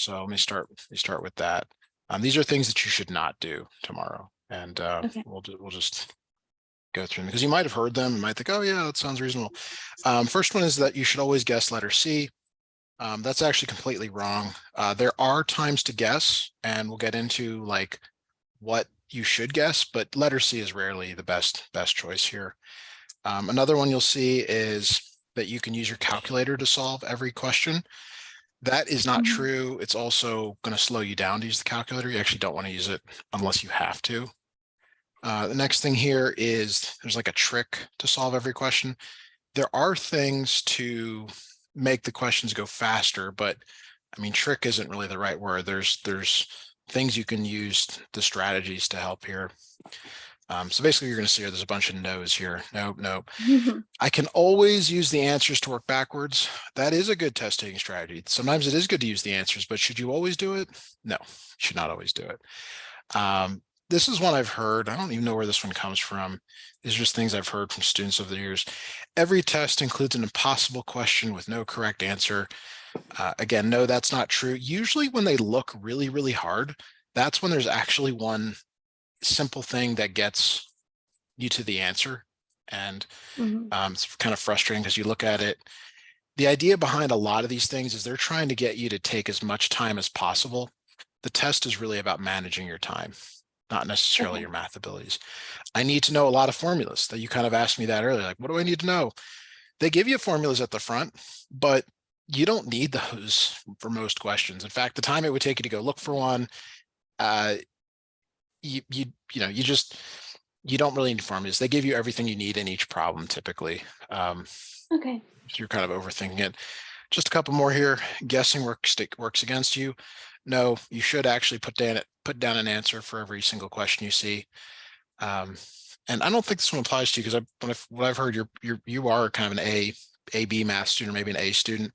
So let me start with that. These are things that you should not do tomorrow, and Okay. we'll just go through them because you might have heard them and might think, oh yeah, that sounds reasonable. First one is that you should always guess letter C. That's actually completely wrong. There are times to guess, and we'll get into like what you should guess, but letter C is rarely the best choice here. Another one you'll see is that you can use your calculator to solve every question. That is not Mhm. true. It's also going to slow you down to use the calculator. You actually don't want to use it unless you have to. The next thing here is there's like a trick to solve every question. There are things to make the questions go faster, but I mean, trick isn't really the right word. There's things you can use, the strategies to help here. So basically you're going to see there's a bunch of no's here. Nope, nope. I can always use the answers to work backwards. That is a good test taking strategy. Sometimes it is good to use the answers, but should you always do it? No, you should not always do it. This is one I've heard. I don't even know where this one comes from. These are just things I've heard from students over the years. Every test includes an impossible question with no correct answer. Again, no, that's not true. Usually when they look really, really hard, that's when there's actually one simple thing that gets you to the answer. And Mhm. it's kind of frustrating because you look at it. The idea behind a lot of these things is they're trying to get you to take as much time as possible. The test is really about managing your time, not necessarily Okay. your math abilities. I need to know a lot of formulas that you kind of asked me that earlier. Like, what do I need to know? They give you formulas at the front, but you don't need those for most questions. In fact, the time it would take you to go look for one, uh, you just you don't really need formulas. They give you everything you need in each problem typically. Okay. So you're kind of overthinking it. Just a couple more here. Guessing works against you. No, you should actually put down an answer for every single question you see. And I don't think this one applies to you because what I've heard, you are kind of an A B math student, or maybe an A student.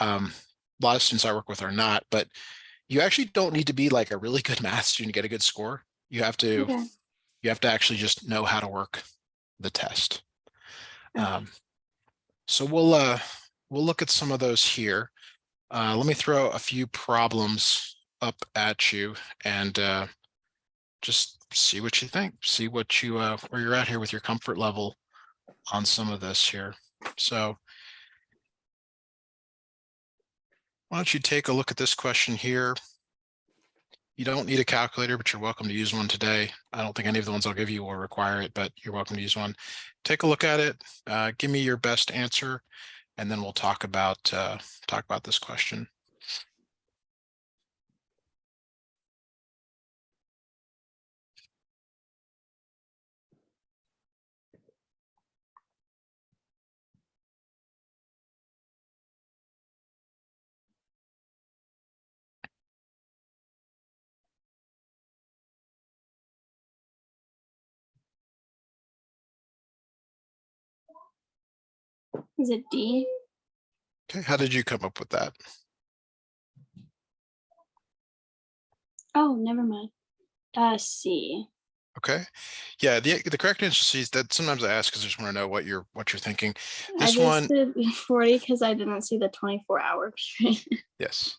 A lot of students I work with are not, but you actually don't need to be like a really good math student to get a good score. Okay. You have to actually just know how to work the test. Okay. Um, so we'll look at some of those here. Let me throw a few problems up at you and just see what you think. See what you where you're at here with your comfort level on some of this here. So why don't you take a look at this question here? You don't need a calculator, but you're welcome to use one today. I don't think any of the ones I'll give you will require it, but you're welcome to use one. Take a look at it. Give me your best answer, and then we'll talk about this question. Is it D? Okay, how did you come up with that? Oh, never mind. C. Okay, yeah, the correct answer is that sometimes I ask because I just want to know what you're thinking. I This just one, did 40 because I didn't see the 24-hour period. yes.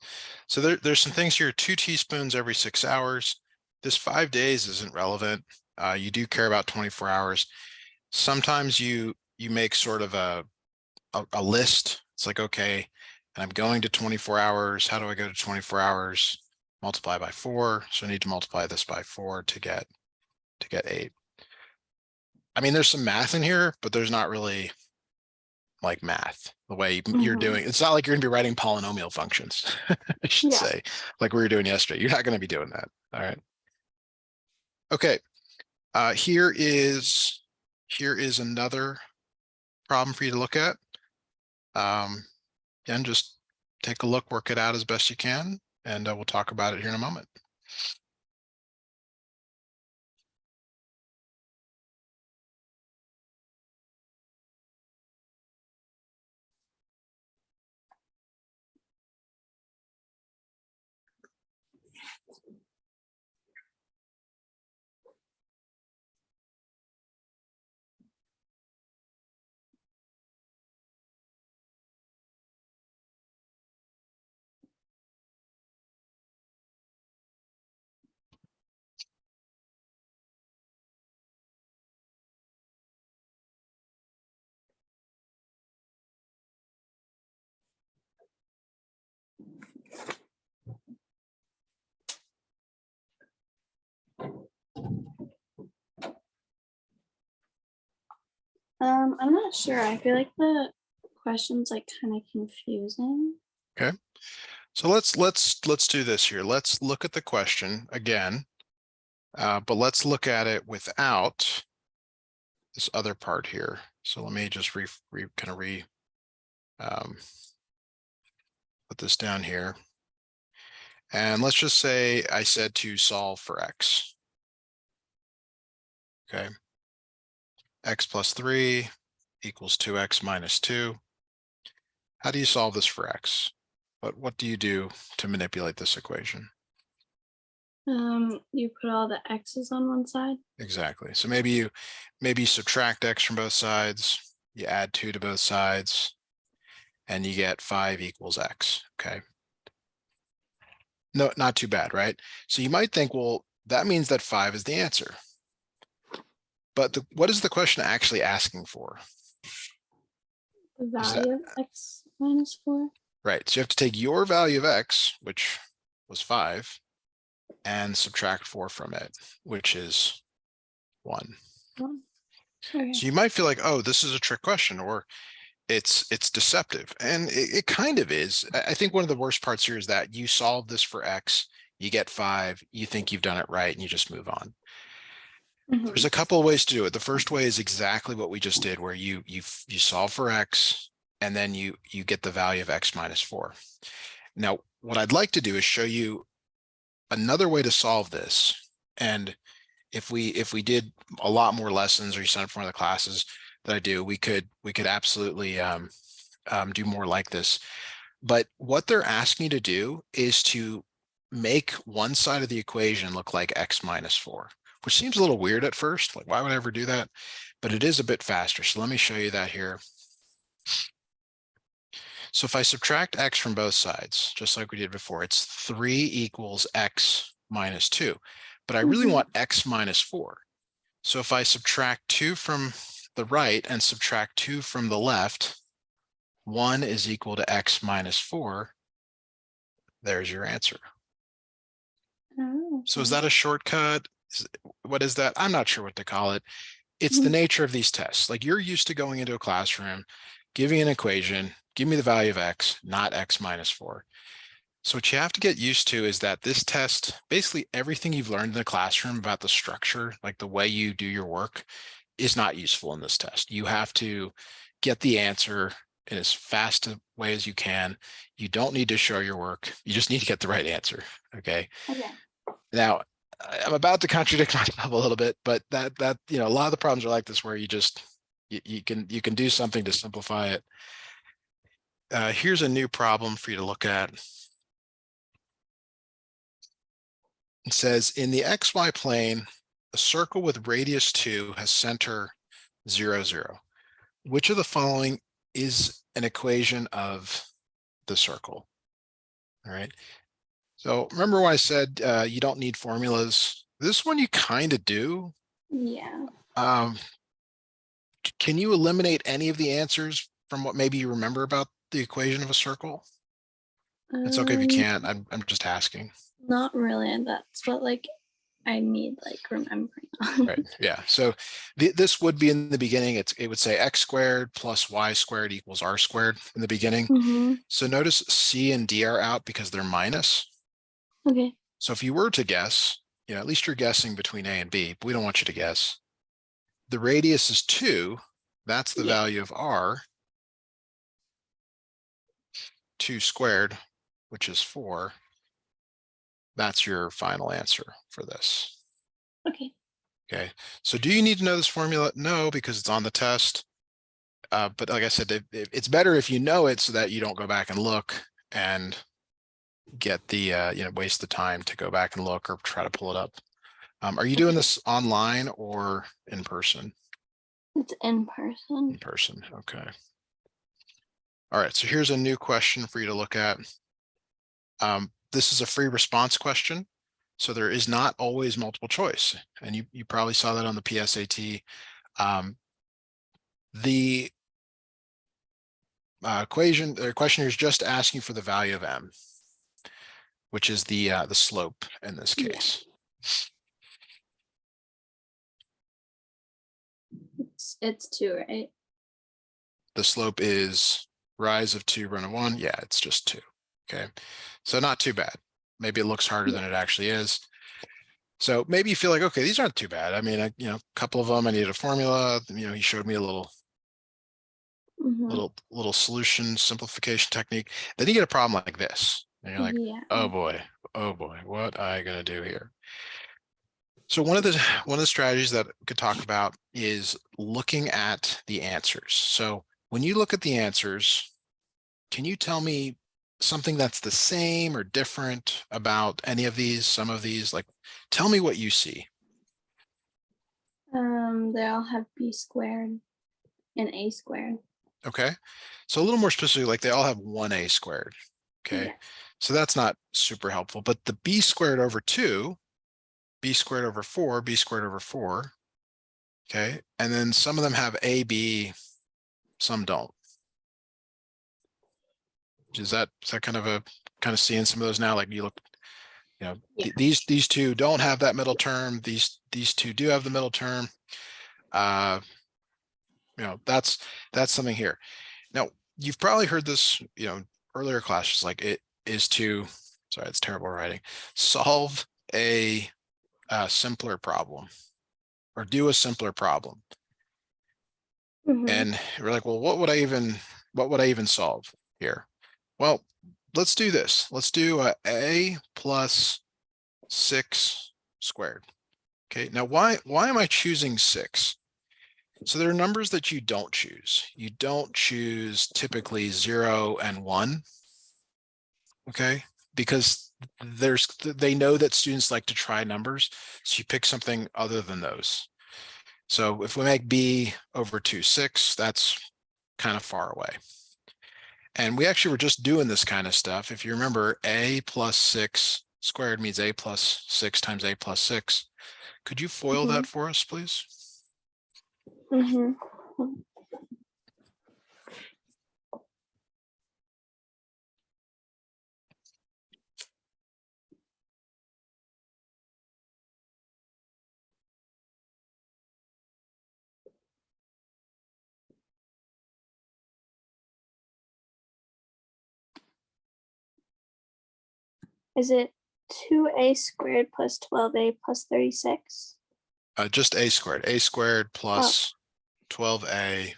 So there's some things here. 2 teaspoons every 6 hours. This 5 days isn't relevant. You do care about 24 hours. Sometimes you make sort of a list. It's like, okay, I'm going to 24 hours. How do I go to 24 hours? Multiply by 4. So I need to multiply this by 4 to get 8. I mean, there's some math in here, but there's not really like math the way you're Mhm. doing. It's not like you're going to be writing polynomial functions, I should Yeah. say, like we were doing yesterday. You're not going to be doing that. All right. Okay. Here is another problem for you to look at. And just take a look, work it out as best you can, and we'll talk about it here in a moment. I'm not sure. I feel like the question's like kind of confusing. Okay. So let's do this here. Let's look at the question again, but let's look at it without this other part here. So let me just put this down here. And let's just say I said to solve for x. Okay. X plus 3 equals 2x minus 2. How do you solve this for x? What do you do to manipulate this equation? You put all the x's on one side. Exactly. So maybe you subtract x from both sides, you add 2 to both sides, and you get 5 equals x. Okay. No, not too bad, right? So you might think, well, that means that 5 is the answer. But what is the question actually asking for? The value of x minus 4. Right. So you have to take your value of x, which was 5, and subtract 4 from it, which is 1. Okay. So you might feel like, oh, this is a trick question, or it's deceptive. And it kind of is. I think one of the worst parts here is that you solve this for x, you get 5, you think you've done it right, and you just move on. There's a couple of ways to do it. The first way is exactly what we just did, where you solve for x, and then you get the value of x minus 4. Now, what I'd like to do is show you another way to solve this. And if we did a lot more lessons, or you sign up for one of the classes that I do, we could absolutely do more like this. But what they're asking you to do is to make one side of the equation look like x minus 4, which seems a little weird at first. Like, why would I ever do that? But it is a bit faster. So let me show you that here. So if I subtract x from both sides, just like we did before, it's 3 equals x minus 2. But I really want x minus 4. So if I subtract 2 from the right and subtract 2 from the left, 1 is equal to x minus 4. There's your answer. Oh, So is that a shortcut? What is that? I'm not sure what to call it. It's the nature of these tests. Like, you're used to going into a classroom, giving an equation, give me the value of x, not x minus 4. So what you have to get used to is that this test, basically everything you've learned in the classroom about the structure, like the way you do your work, is not useful in this test. You have to get the answer in as fast a way as you can. You don't need to show your work. You just need to get the right answer. Okay. okay. Now, I'm about to contradict myself a little bit, but that a lot of the problems are like this, where you can do something to simplify it. Here's a new problem for you to look at. It says, in the XY plane, a circle with radius 2 has center 0, 0. Which of the following is an equation of the circle? All right. So remember when I said you don't need formulas? This one you kind of do. Yeah. Can you eliminate any of the answers from what maybe you remember about the equation of a circle? It's okay if you can't. I'm just asking. Not really. That's what like I need like remembering. Right. Yeah. So this would be in the beginning. It would say x squared plus y squared equals r squared in the beginning. So notice C and D are out because they're minus. Okay. So if you were to guess, at least you're guessing between A and B, but we don't want you to guess. The radius is 2. That's the value of r. 2 squared, which is 4. That's your final answer for this. Okay. Okay. So do you need to know this formula? No, because it's on the test. But like I said, it's better if you know it, so that you don't go back and look and get the waste the time to go back and look or try to pull it up. Are you doing this online or in person? It's in person. In person. Okay. All right. So here's a new question for you to look at. This is a free response question, so there is not always multiple choice, and you probably saw that on the PSAT. The question here is just asking for the value of m, which is the slope in this case. It's 2, right? the slope is rise of 2, run of 1. Yeah, it's just 2. Okay, so not too bad. Maybe it looks harder than it actually is. So maybe you feel like, okay, these aren't too bad. I mean, a couple of them, I needed a formula. He showed me a little Mhm. solution simplification technique. Then you get a problem like this, and you're like, Yeah. oh boy, what am I gonna do here? So one of the strategies that we could talk about is looking at the answers. So when you look at the answers, can you tell me something that's the same or different about any of these, some of these? Like, tell me what you see. They all have b squared and a squared. Okay. So a little more specifically, like they all have 1a squared. Okay. Yeah. So that's not super helpful, but the b squared over 2, b squared over 4, b squared over 4. Okay. And then some of them have ab, some don't. Is that kind of seeing some of those now? Like you look, Yeah. these two don't have that middle term. These two do have the middle term. That's something here. Now you've probably heard this, earlier classes, like it is to, sorry, it's terrible writing, solve a simpler problem or do a simpler problem. Mhm. And we're like, well, what would I even solve here? Well, let's do this. Let's do a plus 6 squared. Okay, now why am I choosing 6? So there are numbers that you don't choose. You don't choose typically 0 and 1. Okay, because they know that students like to try numbers, so you pick something other than those. So if we make b over 2, 6, that's kind of far away. And we actually were just doing this kind of stuff. If you remember, a plus 6 squared means a plus 6 times a plus 6. Could you FOIL that for us, please? Mhm. Is it 2a squared plus 12a plus 36? Just a squared Oh, plus 12a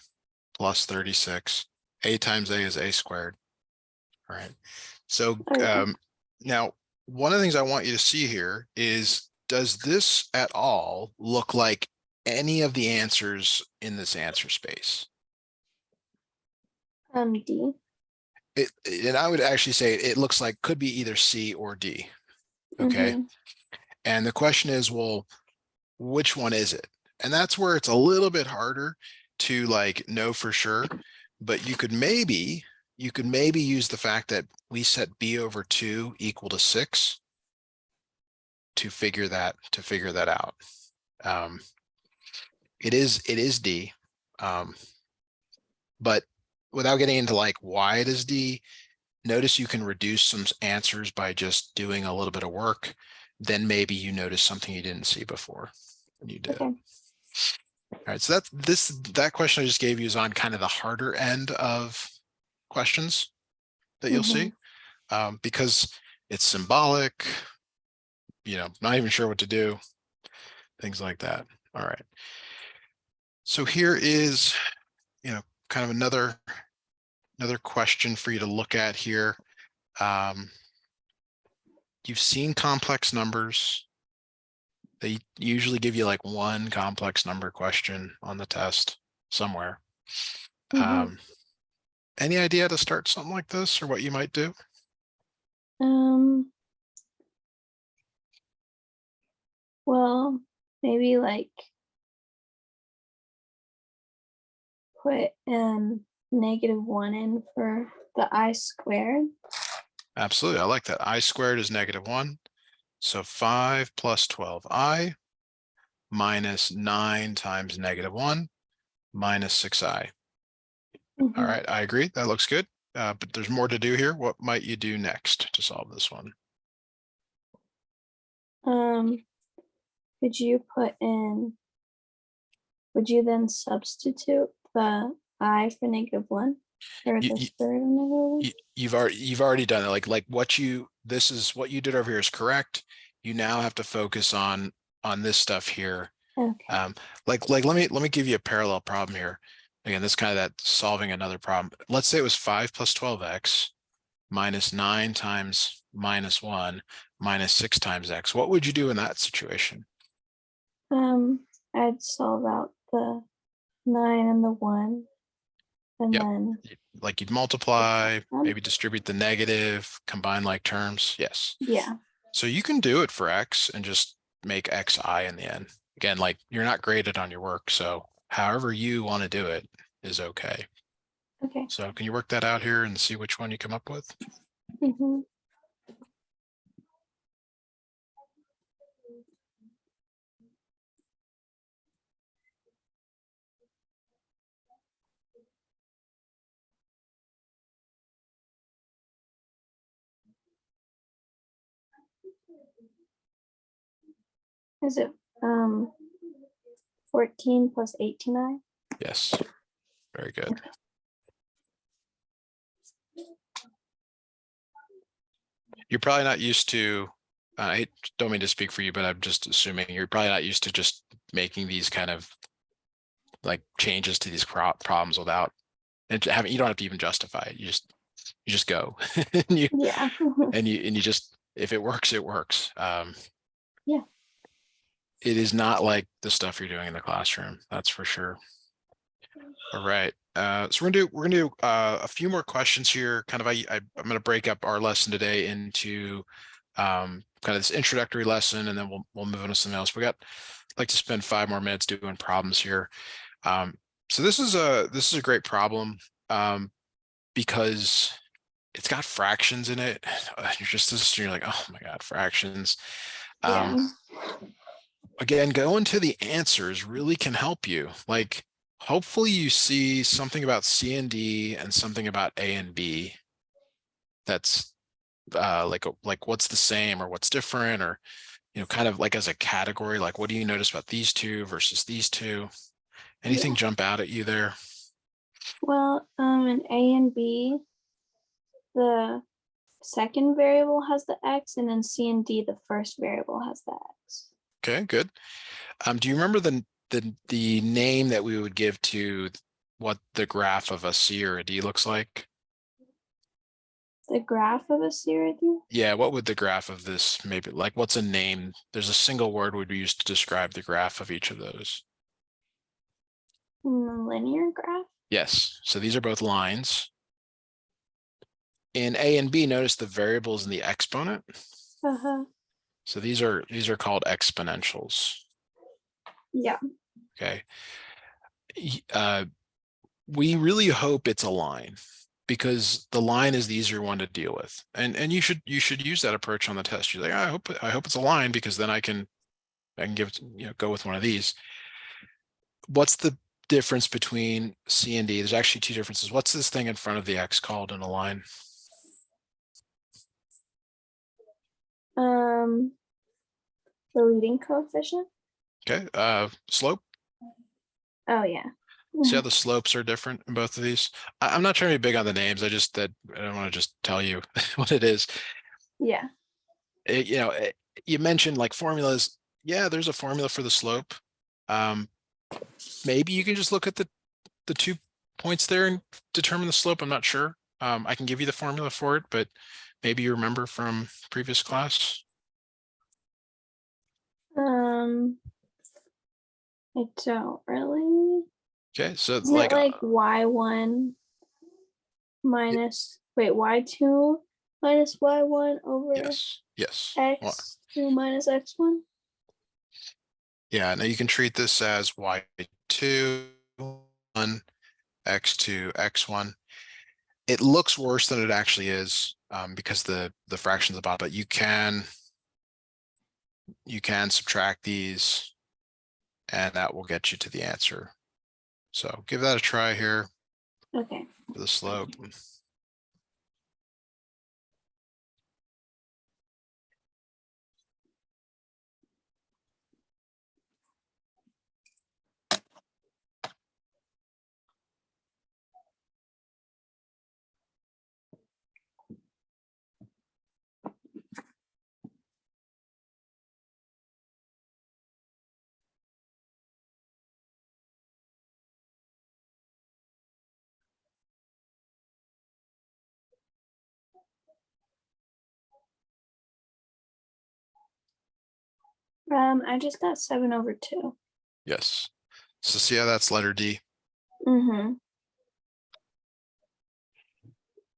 plus 36. A times a is a squared. All right. So okay. now, one of the things I want you to see here is, does this at all look like any of the answers in this answer space? D. And I would actually say it looks like could be either C or D. Okay. Mhm. And the question is, well, which one is it? And that's where it's a little bit harder to like know for sure, but you could maybe use the fact that we set b over 2 equal to 6 to figure that out. It is D, but without getting into like why it is D, notice you can reduce some answers by just doing a little bit of work. Then maybe you notice something you didn't see before, and you did. Okay. All right, so that question I just gave you is on kind of the harder end of questions that you'll see, because it's symbolic, not even sure what to do, things like that. All right. So here is, kind of another question for you to look at here. You've seen complex numbers. They usually give you like one complex number question on the test somewhere. Mhm. Any idea to start something like this or what you might do? Um. Well, maybe like put -1 in for the I squared. Absolutely. I like that. I squared is -1. So 5 plus 12i minus 9 times -1 minus 6i. All Mhm. right, I agree. That looks good. But there's more to do here. What might you do next to solve this one? Could you put in? Would you then substitute the I for -1, or You, the you, third of -1. you've already done it. Like what you, this is what you did over here is correct. You now have to focus on this stuff here. Okay. Like let me give you a parallel problem here. Again, this kind of that solving another problem. Let's say it was 5 plus 12x minus 9 times -1 minus 6 times x. What would you do in that situation? I'd solve out the 9 and the 1, and Yep. then Like you'd subtract multiply, them. maybe distribute the negative, combine like terms. Yes. Yeah. So you can do it for x and just make xi in the end. Again, like you're not graded on your work, so however you want to do it is okay. Okay. So can you work that out here and see which one you come up with? Mm-hmm. Is it 14 plus 18i? Yes, very good. You're probably not used to, I don't mean to speak for you, but I'm just assuming you're probably not used to just making these kind of like changes to these problems without, and having, you don't have to even justify it. You just go and you, Yeah. and you just, if it works, it works. Yeah. It is not like the stuff you're doing in the classroom. That's for sure. All right. So we're gonna do a few more questions here. Kind of, I'm gonna break up our lesson today into kind of this introductory lesson, and then we'll move on to something else. Like to spend 5 more minutes doing problems here. So this is a great problem because it's got fractions in it. You're like, oh my God, fractions. Yeah. Again, going to the answers really can help you. Like, hopefully you see something about C and D and something about A and B that's like what's the same or what's different, or kind of like as a category, like what do you notice about these two versus these two? Anything Yeah. jump out at you there? Well, in A and B, the second variable has the x, and in C and D, the first variable has the x. Okay, good. Do you remember the name that we would give to what the graph of a C or a D looks like? The graph of a series? Yeah, what would the graph of this maybe like? What's a name? There's a single word would be used to describe the graph of each of those. Linear graph? Yes, so these are both lines. In A and B, notice the variables in the exponent. Uh-huh. So these are called exponentials. Yeah. Okay. Uh, we really hope it's a line because the line is the easier one to deal with. And you should use that approach on the test. You're like, I hope it's a line because then I can give go with one of these. What's the difference between C and D? There's actually 2 differences. What's this thing in front of the X called in a line? Um, the leading coefficient? Okay. Slope. Oh, yeah. See how the slopes are different in both of these? I'm not trying to be big on the names. I don't want to just tell you what it is. Yeah. You mentioned like formulas. Yeah, there's a formula for the slope. Um, maybe you can just look at the 2 points there and determine the slope. I'm not sure. I can give you the formula for it, but maybe you remember from previous class. Um, I don't really. Okay, so Isn't it like like y1 minus, wait, y2 minus y1 over yes. Well, x2 minus x1? yeah, now you can treat this as y2, 1, x2, x1. It looks worse than it actually is because the fractions above, but you can subtract these and that will get you to the answer. So give that a try here Okay. for the slope. I just got 7/2. Yes. So see how that's letter D. Mm-hmm.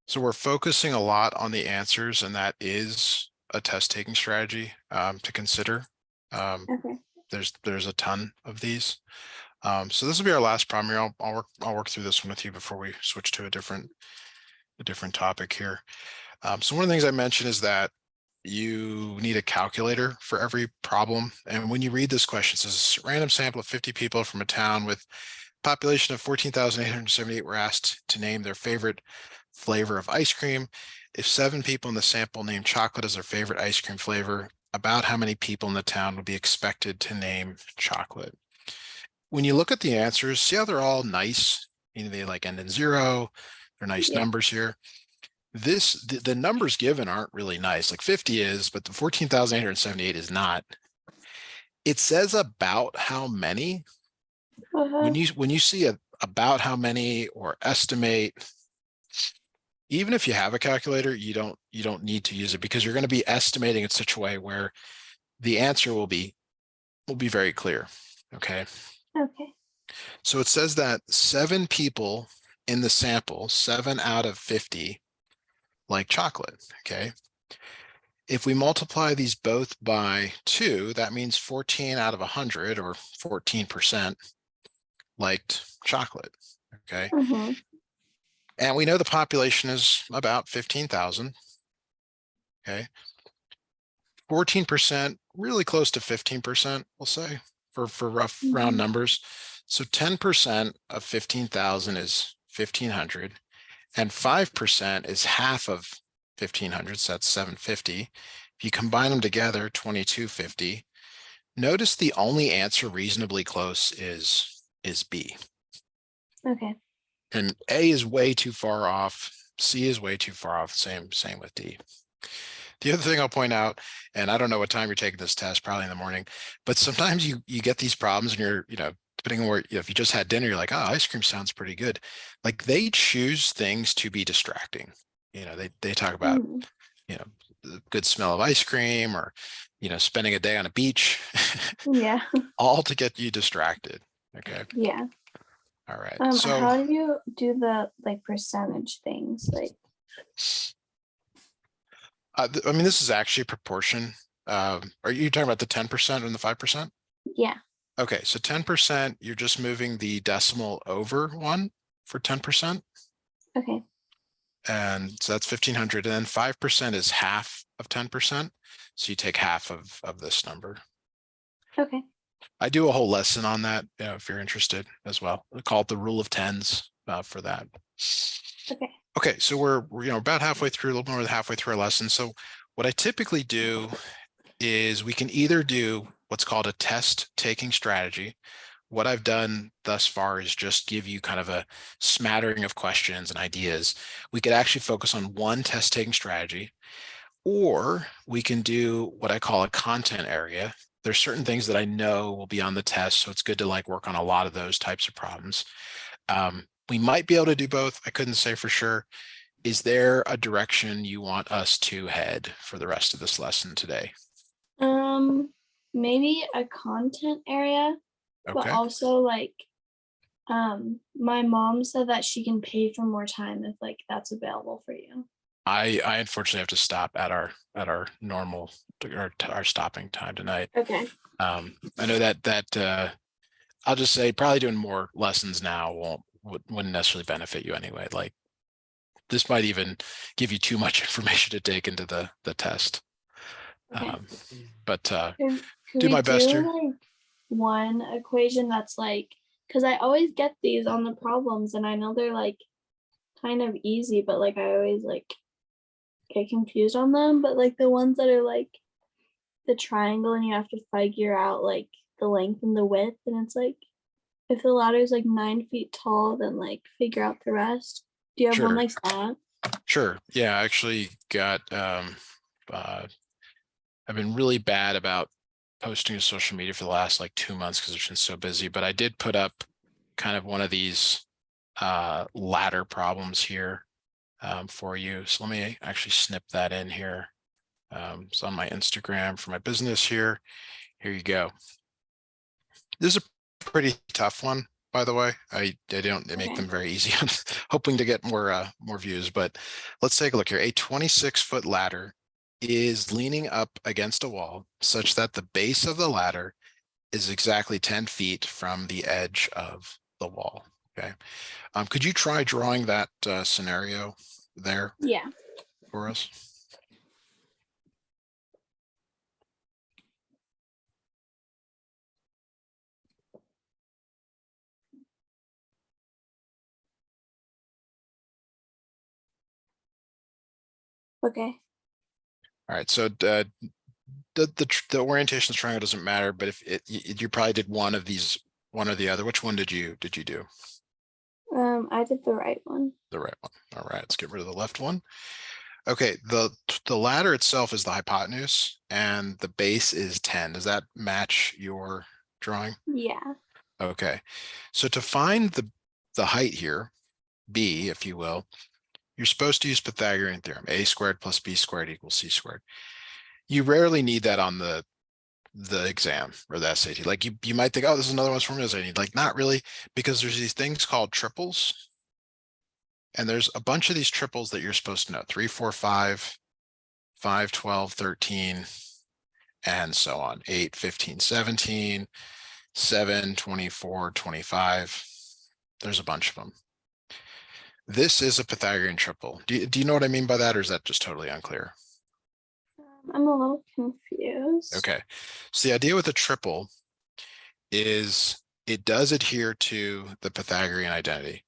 So we're focusing a lot on the answers, and that is a test taking strategy to consider. Okay. There's a ton of these. So this will be our last problem here. I'll work through this one with you before we switch to a different topic here. So one of the things I mentioned is that you need a calculator for every problem. And when you read this question, it says random sample of 50 people from a town with population of 14,878 were asked to name their favorite flavor of ice cream. If 7 people in the sample named chocolate as their favorite ice cream flavor, about how many people in the town would be expected to name chocolate? When you look at the answers, see how they're all nice? You know, they like end in 0. They're nice Yeah. numbers here. The numbers given aren't really nice. Like 50 is, but the 14,878 is not. It says about how many. Uh-huh. When you see about how many or estimate, even if you have a calculator, you don't need to use it, because you're going to be estimating in such a way where the answer will be very clear. Okay. Okay. So it says that 7 people in the sample, 7 out of 50, like chocolate. Okay. If we multiply these both by 2, that means 14 out of 100, or 14%, liked chocolate. Okay. Mm-hmm. And we know the population is about 15,000. Okay. 14%, really close to 15%, we'll say, for rough round Mm-hmm. numbers. So 10% of 15,000 is 1,500, and 5% is half of 1,500, so that's 750. If you combine them together, 2,250. Notice the only answer reasonably close is B. Okay. And A is way too far off. C is way too far off. Same with D. The other thing I'll point out, and I don't know what time you're taking this test, probably in the morning, but sometimes you get these problems and you're, depending on where, if you just had dinner, you're like, oh, ice cream sounds pretty good. Like, they choose things to be distracting. They talk about, Mm. the good smell of ice cream, or, spending a day on a beach, Yeah. all to get you distracted. Okay. Yeah. All right. So How do you do the like percentage things? Like, I mean, this is actually a proportion. Are you talking about the 10% and the 5%? yeah. Okay, so 10%, you're just moving the decimal over 1 for 10%. Okay. And so that's 1,500. And then 5% is half of 10%. So you take half of this number. Okay. I do a whole lesson on that, if you're interested as well. I call it the rule of tens for that. Okay. Okay, so we're about halfway through, a little more than halfway through our lesson. So what I typically do is we can either do what's called a test taking strategy. What I've done thus far is just give you kind of a smattering of questions and ideas. We could actually focus on one test taking strategy, or we can do what I call a content area. There's certain things that I know will be on the test, so it's good to like work on a lot of those types of problems. We might be able to do both. I couldn't say for sure. Is there a direction you want us to head for the rest of this lesson today? Um, Maybe a content area, but Okay. also like, my mom said that she can pay for more time if like that's available for you. I unfortunately have to stop at our normal our stopping time tonight. Okay. I know that I'll just say probably doing more lessons now wouldn't necessarily benefit you anyway. Like, this might even give you too much information to take into the test. Okay. But Could do we my best do here. like one equation that's like, because I always get these on the problems and I know they're like kind of easy, but like I always like get confused on them. But like the ones that are like the triangle and you have to figure out like the length and the width, and it's like if the ladder is like 9 feet tall, then like figure out the rest. Do you have one Sure. like that? Sure. Yeah, I actually got I've been really bad about posting to social media for the last like 2 months because it's been so busy, but I did put up kind of one of these ladder problems here for you. So let me actually snip that in here. It's on my Instagram for my business here. Here you go. This is a pretty tough one, by the way. I don't make Okay. them very easy. I'm hoping to get more views, but let's take a look here. A 26-foot ladder is leaning up against a wall such that the base of the ladder is exactly 10 feet from the edge of the wall. Okay. Could you try drawing that scenario there Yeah. for us? Okay. All right. So the orientation of the triangle doesn't matter, but if you probably did one of these, one or the other. Which one did you do? I did the right one. The right one. All right. Let's get rid of the left one. Okay. The ladder itself is the hypotenuse, and the base is 10. Does that match your drawing? Yeah. Okay. So to find the height here, b, if you will, you're supposed to use Pythagorean theorem. A squared plus b squared equals c squared. You rarely need that on the exam or the SAT. Like you might think, oh, this is another one's formulas I need. Like, not really, because there's these things called triples. And there's a bunch of these triples that you're supposed to know: 3, 4, 5, 5, 12, 13, and so on. 8, 15, 17, 7, 24, 25. There's a bunch of them. This is a Pythagorean triple. Do you know what I mean by that, or is that just totally unclear? I'm a little confused. Okay. So the idea with a triple is it does adhere to the Pythagorean identity.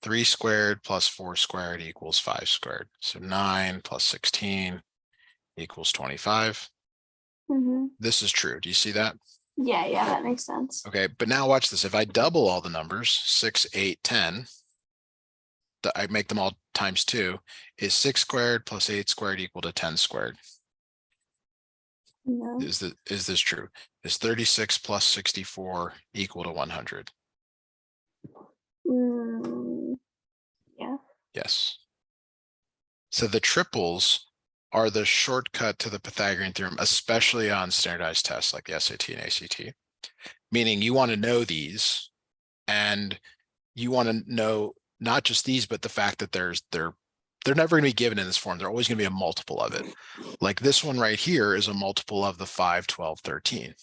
3 squared plus 4 squared equals 5 squared. So 9 plus 16 equals 25. Mhm. This is true. Do you see that? Yeah, that makes sense. Okay, but now watch this. If I double all the numbers, 6, 8, 10, I make them all times 2, is 6 squared plus 8 squared equal to 10 squared. No. Is this true? Is 36 plus 64 equal to 100? Yeah. Yes. So the triples are the shortcut to the Pythagorean theorem, especially on standardized tests like the SAT and ACT. Meaning you want to know these, and you want to know not just these, but the fact that they're never going to be given in this form. They're always going to be a multiple of it. Like this one right here is a multiple of the 5, 12, 13.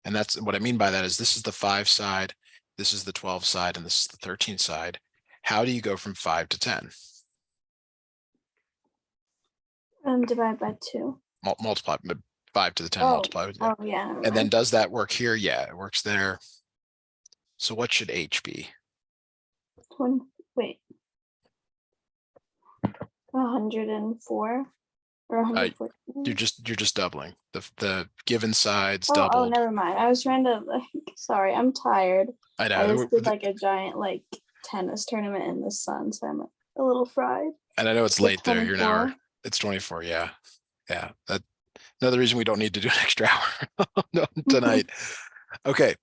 And that's what I mean by that is this is the 5 side, this is the 12 side, and this is the 13 side. How do you go from 5 to 10? Divide by 2. Multiply 5 to the 10 Oh. multiply with, yeah. Oh yeah. never And then mind. does that work here? Yeah, it works there. So what should H be? 20. Wait. 104 or 114. You're just doubling the given sides Oh, doubled. never mind. I was trying to sorry, I'm tired. I I know. just did like a giant tennis tournament in the sun, so I'm a little fried. And I know it's So late there. You're an hour. 24. It's 24. Yeah. Yeah. That another reason we don't need to do an extra hour no, tonight. Okay.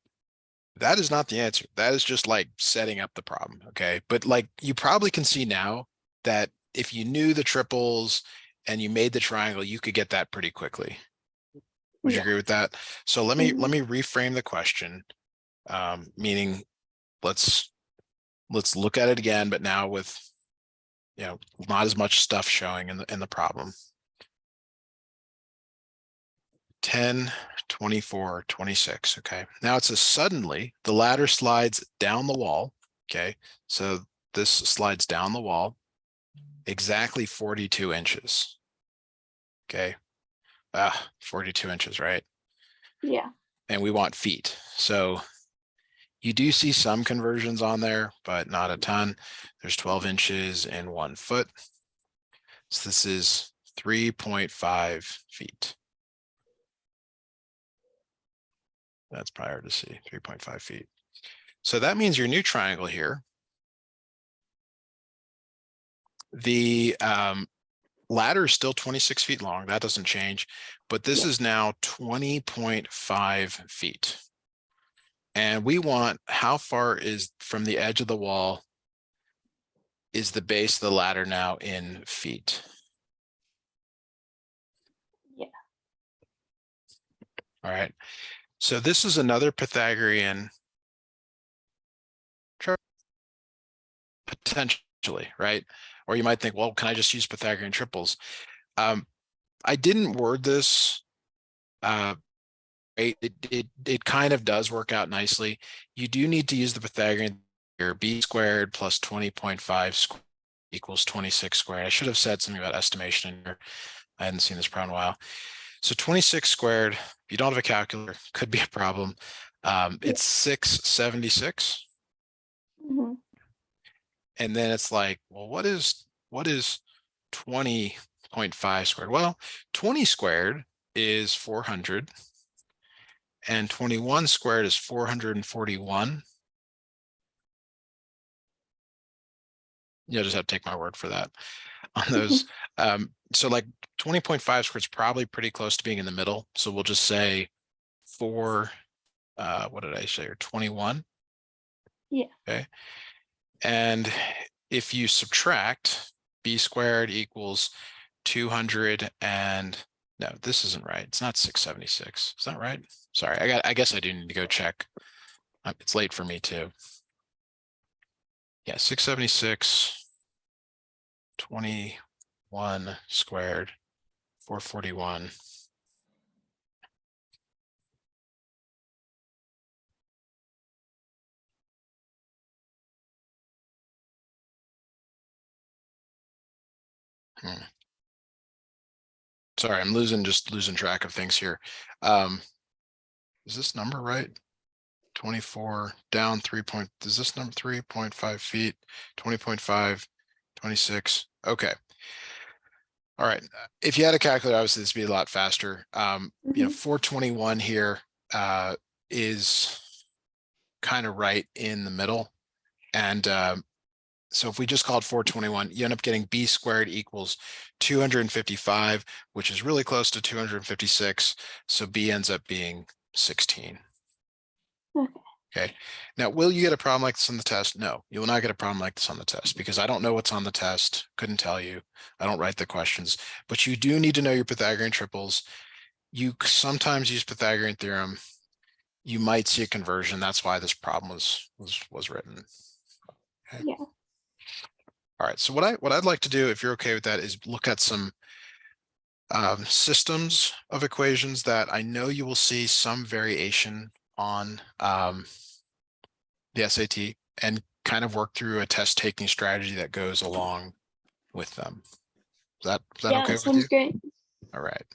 That is not the answer. That is just like setting up the problem. Okay. But like you probably can see now that if you knew the triples and you made the triangle, you could get that pretty quickly. Would you Yeah. agree with that? So let me reframe the question. Meaning let's look at it again, but now with not as much stuff showing in the problem. 10, 24, 26. Okay. Now it says suddenly the ladder slides down the wall. Okay. So this slides down the wall exactly 42 inches. Okay. 42 inches, right? Yeah. And we want feet. So you do see some conversions on there, but not a ton. There's 12 inches in 1 foot. So this is 3.5 feet. That's probably hard to see, 3.5 feet. So that means your new triangle here, the ladder is still 26 feet long. That doesn't change, but this is now 20.5 feet. And we want how far is from the edge of the wall is the base of the ladder now in feet? Yeah. All right. So this is another Pythagorean potentially, right? Or you might think, well, can I just use Pythagorean triples? I didn't word this. It kind of does work out nicely. You do need to use the Pythagorean here. B squared plus 20.5 equals 26 squared. I should have said something about estimation in here. I hadn't seen this problem in a while. So 26 squared, if you don't have a calculator, could be a problem. It's 676. Mhm. And then it's like, well, what is 20.5 squared? Well, 20 squared is 400 and 21 squared is 441. You'll just have to take my word for that on those. So like 20.5 squared is probably pretty close to being in the middle. So we'll just say 4, what did I say, or 21? Yeah. Okay. And if you subtract, b squared equals 200 and no, this isn't right. It's not 676. Is that right? Sorry, I guess I do need to go check. It's late for me too. Yeah, 676, 21 squared, 441. Sorry, I'm losing track of things here. Is this number right? 24 down 3 point, is this number 3.5 feet, 20.5, 26. Okay. All right. If you had a calculator, obviously this would be a lot faster. You know, Mhm. 421 here is kind of right in the middle. And so if we just called 421, you end up getting b squared equals 255, which is really close to 256. So b ends up being 16. Okay. Okay. Now, will you get a problem like this on the test? No, you will not get a problem like this on the test because I don't know what's on the test. Couldn't tell you. I don't write the questions, but you do need to know your Pythagorean triples. You sometimes use Pythagorean theorem. You might see a conversion. That's why this problem was written. Okay. Yeah. All right. So what I'd like to do, if you're okay with that, is look at some systems of equations that I know you will see some variation on the SAT and kind of work through a test taking strategy that goes along with them. Is that Yeah, okay it with you? sounds great. All right.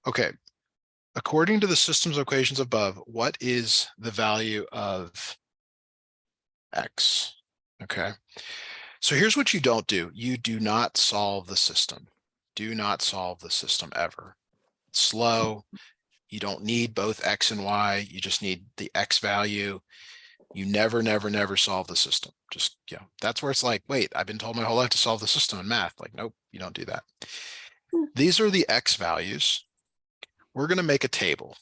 Okay. According to the system's equations above, what is the value of X? Okay. So here's what you don't do. You do not solve the system. Do not solve the system ever. It's slow. You don't need both X and Y. You just need the X value. You never, never, never solve the system. Just, you know, that's where it's like, wait, I've been told my whole life to solve the system in math. Like, nope, you don't do that. Hmm. These are the X values. We're going to make a table.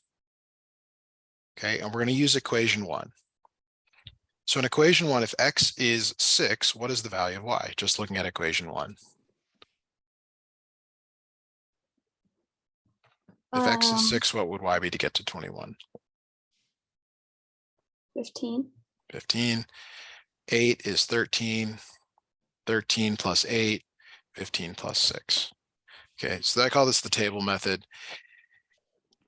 Okay. And we're going to use equation 1. So in equation 1, if X is 6, what is the value of Y? Just looking at equation 1. If X is 6, what would Y be to get to 21? 15. 15. 8 is 13. 13 plus 8, 15 plus 6. Okay, so I call this the table method.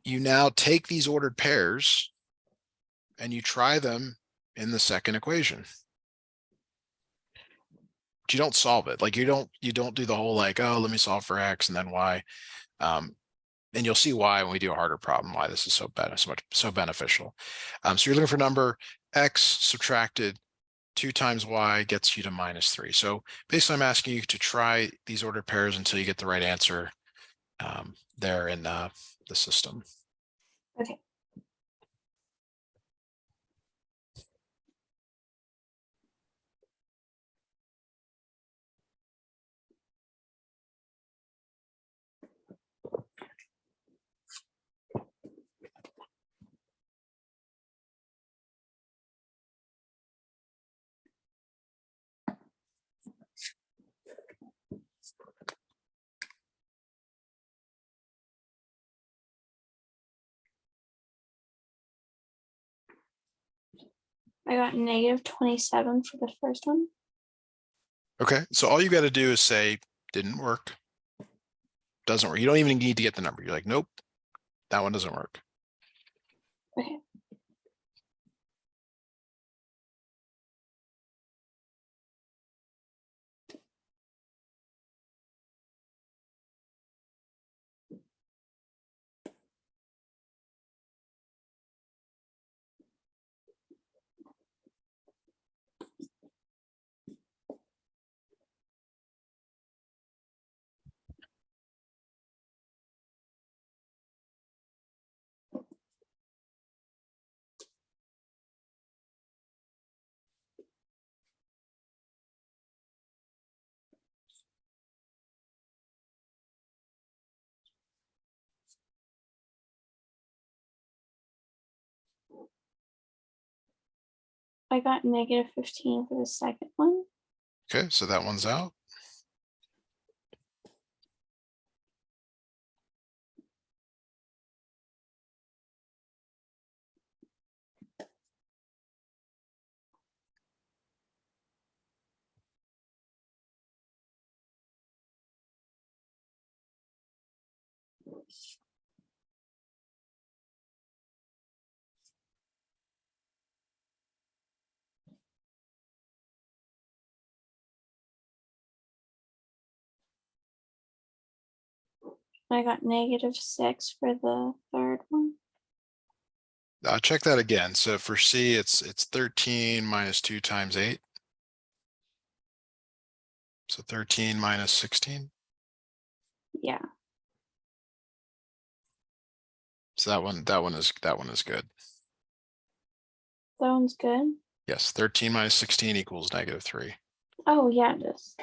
You now take these ordered pairs and you try them in the second equation. But you don't solve it. Like you don't do the whole like, oh, let me solve for X and then Y. And you'll see why when we do a harder problem, why this is so beneficial. So you're looking for number X subtracted 2 times Y gets you to -3. So basically I'm asking you to try these ordered pairs until you get the right answer there in the system. Okay. I got -27 for the first one. Okay, so all you got to do is say didn't work. Doesn't work. You don't even need to get the number. You're like, nope, that one doesn't work. Okay. I got -15 for the second one. Okay, so that one's out. I got -6 for the third one. Check that again. So for C, it's 13 minus 2 times 8. So 13 minus 16. Yeah, So that one is good. that one's good. Yes, 13 minus 16 equals -3. Oh yeah, it is.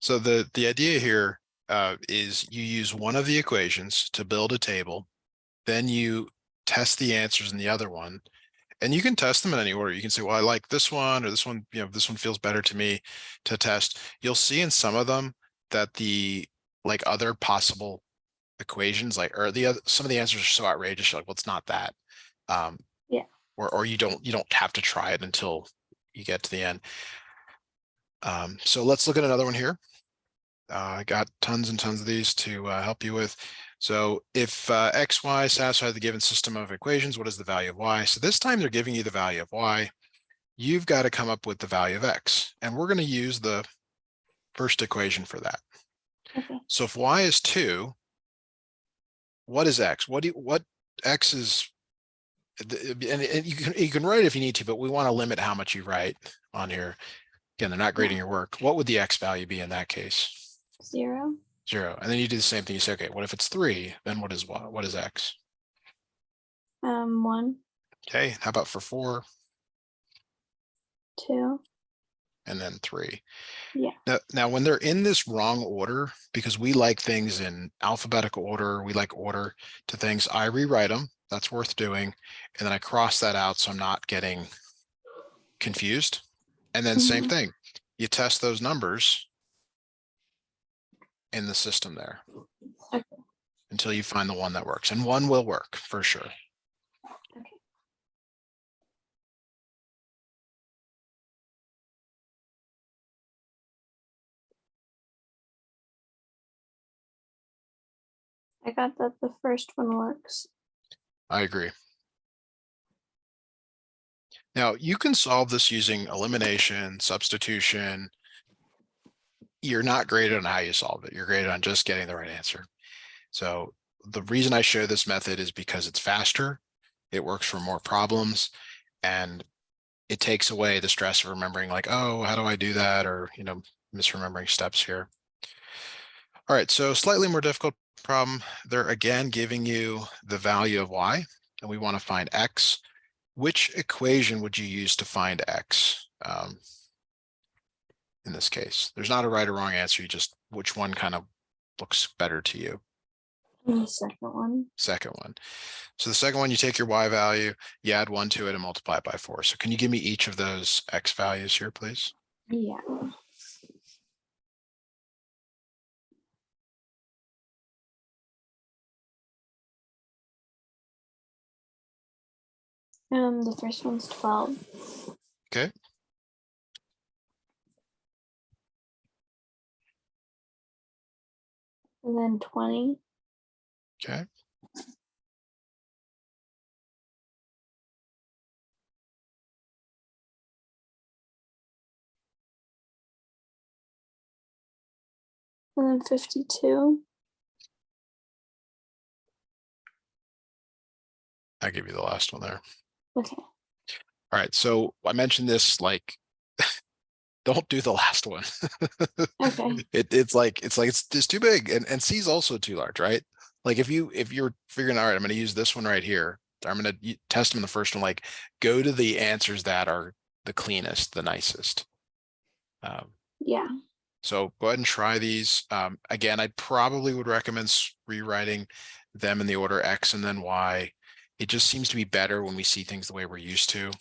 So the idea here is you use one of the equations to build a table, then you test the answers in the other one, and you can test them in any order. You can say, well, I like this one, or this one, this one feels better to me to test. You'll see in some of them that the like other possible equations, like or the other some of the answers are so outrageous, you're like, well, it's not that. Yeah. Or you don't have to try it until you get to the end. So let's look at another one here. I got tons and tons of these to help you with. So if x, y satisfy the given system of equations, what is the value of y? So this time they're giving you the value of y. You've got to come up with the value of x. And we're going to use the first equation for that. Okay. So if y is 2, what is x? What x is, and you can write it if you need to, but we want to limit how much you write on here. Again, they're not grading your work. What would the x value be in that case? 0. 0. And then you do the same thing. You say, okay, what if it's 3? Then what is y? What is x? 1, Okay, how about for 4? 2. And then 3. Yeah. Now, when they're in this wrong order, because we like things in alphabetical order, we like order to things, I rewrite them. That's worth doing. And then I cross that out so I'm not getting confused. And then same Mhm. thing. You test those numbers in the system there Okay. until you find the one that works. And one will work for sure. Okay. I got that the first one works. I agree. Now you can solve this using elimination, substitution. You're not graded on how you solve it. You're graded on just getting the right answer. So the reason I show this method is because it's faster, it works for more problems, and it takes away the stress of remembering like, oh, how do I do that? Or, misremembering steps here. All right, so slightly more difficult problem. They're again giving you the value of y, and we want to find x. Which equation would you use to find x? In this case, there's not a right or wrong answer. You just, which one kind of looks better to you? The second one. Second one. So the second one, you take your y value, you add 1 to it and multiply it by 4. So can you give me each of those x values here, please? Yeah. The first one's 12. Okay. And then 20. Okay. And then 52. I'll give you the last one there. Okay. All right. So I mentioned this, like, don't do the last one. Okay. It's just too big, and C is also too large, right? Like if you're figuring, all right, I'm going to use this one right here. I'm going to test them in the first one. Like, go to the answers that are the cleanest, the nicest. Yeah. So go ahead and try these. Again, I probably would recommend rewriting them in the order X and then Y. It just seems to be better when we see things the way we're used to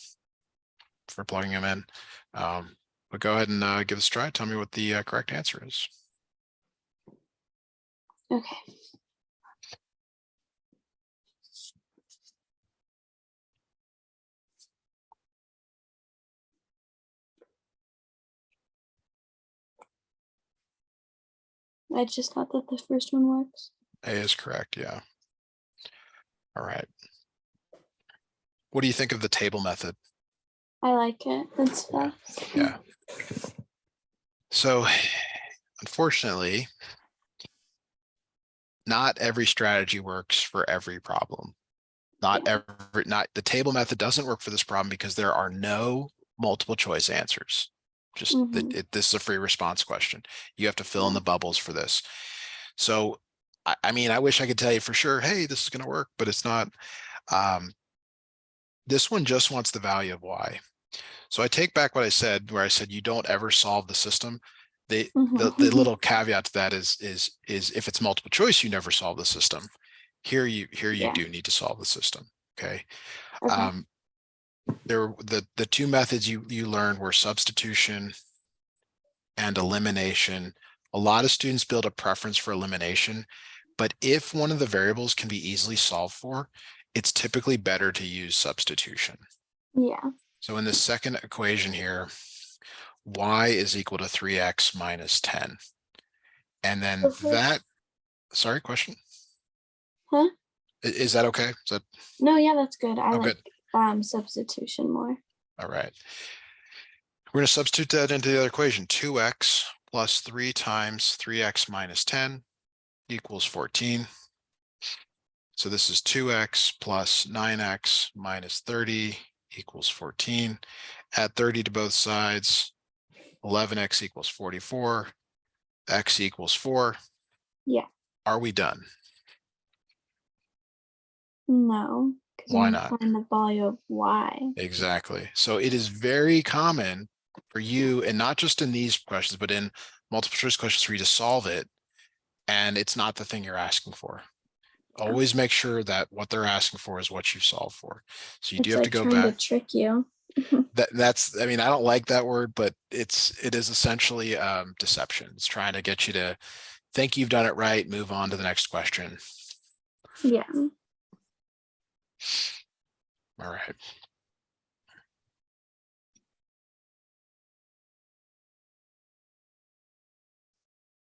for plugging them in. But go ahead and give this a try. Tell me what the correct answer is. Okay. I just thought that the first one works. A is correct, yeah. All right. What do you think of the table method? I like it. It's Yeah. fast. Yeah. So unfortunately, not every strategy works for every problem. Not the table method doesn't work for this problem because there are no multiple choice answers. Just this is a free response question. You have to fill in the bubbles for this. So, I mean, I wish I could tell you for sure, hey, this is going to work, but it's not. This one just wants the value of Y. So I take back what I said, where I said you don't ever solve the system. The little caveat to that is if it's multiple choice, you never solve the system. Here you Yeah. do need to solve the system. Okay. Okay. The two methods you learned were substitution and elimination. A lot of students build a preference for elimination, but if one of the variables can be easily solved for, it's typically better to use substitution. Yeah. So in the second equation here, y is equal to 3x minus 10. And then that, sorry, question? Huh? Is that okay? Is that, No, yeah, that's good. I oh, like good. substitution more. All right. We're going to substitute that into the other equation. 2x plus 3 times 3x minus 10 equals 14. So this is 2x plus 9x minus 30 equals 14. Add 30 to both sides. 11x equals 44. X equals 4. Yeah. Are we done? No, because Why I'm not? find the value of Y. Exactly. So it is very common for you, and not just in these questions, but in multiple choice questions, for you to solve it, and it's not the thing you're asking for. Always make sure that what they're asking for is what you solve for. So you do It's have to like go trying to back. trick you. That's, I mean, I don't like that word, but it is essentially deception. It's trying to get you to think you've done it right, move on to the next question. Yeah. All right.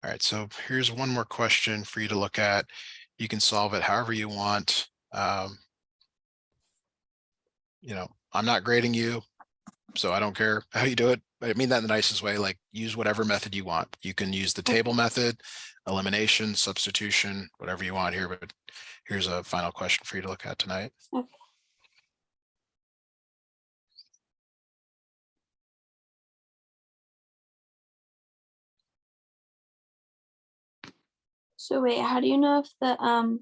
All right, so here's one more question for you to look at. You can solve it however you want. You know, I'm not grading you, so I don't care how you do it. I mean that in the nicest way, like use whatever method you want. You can use the table method, elimination, substitution, whatever you want here, but here's a final question for you to look at tonight. Okay. So wait, how do you know if the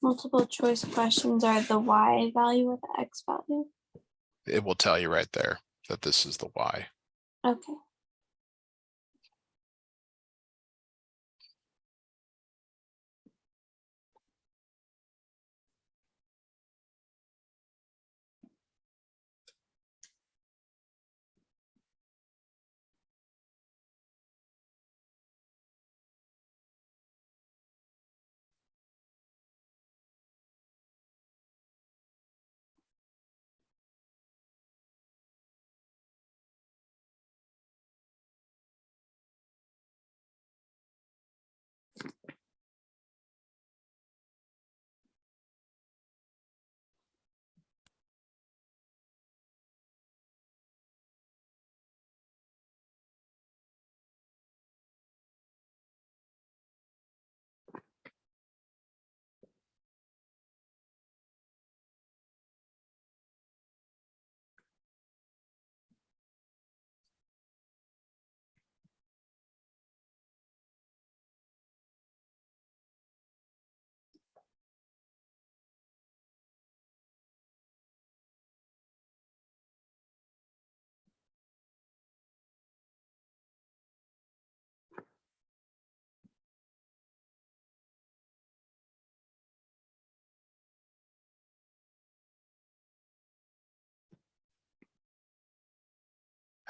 multiple choice questions are the Y value or the X value? It will tell you right there that this is the Y. Okay.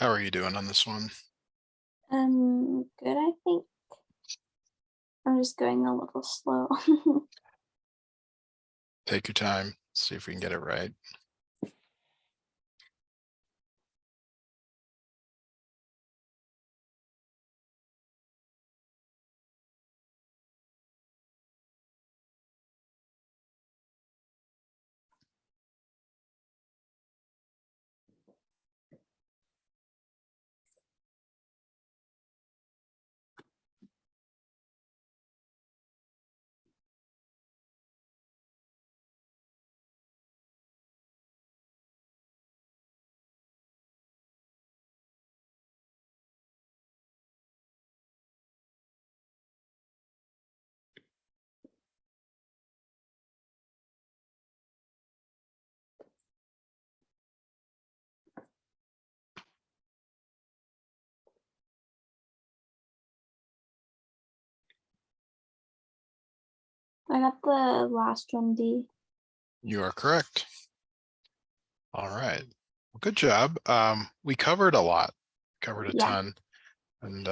How are you doing on this one? Good, I think. I'm just going a little slow. Take your time. See if we can get it right. I got the last one D. You are correct. All right. Well, good job. We covered a lot, covered a Yeah. ton. And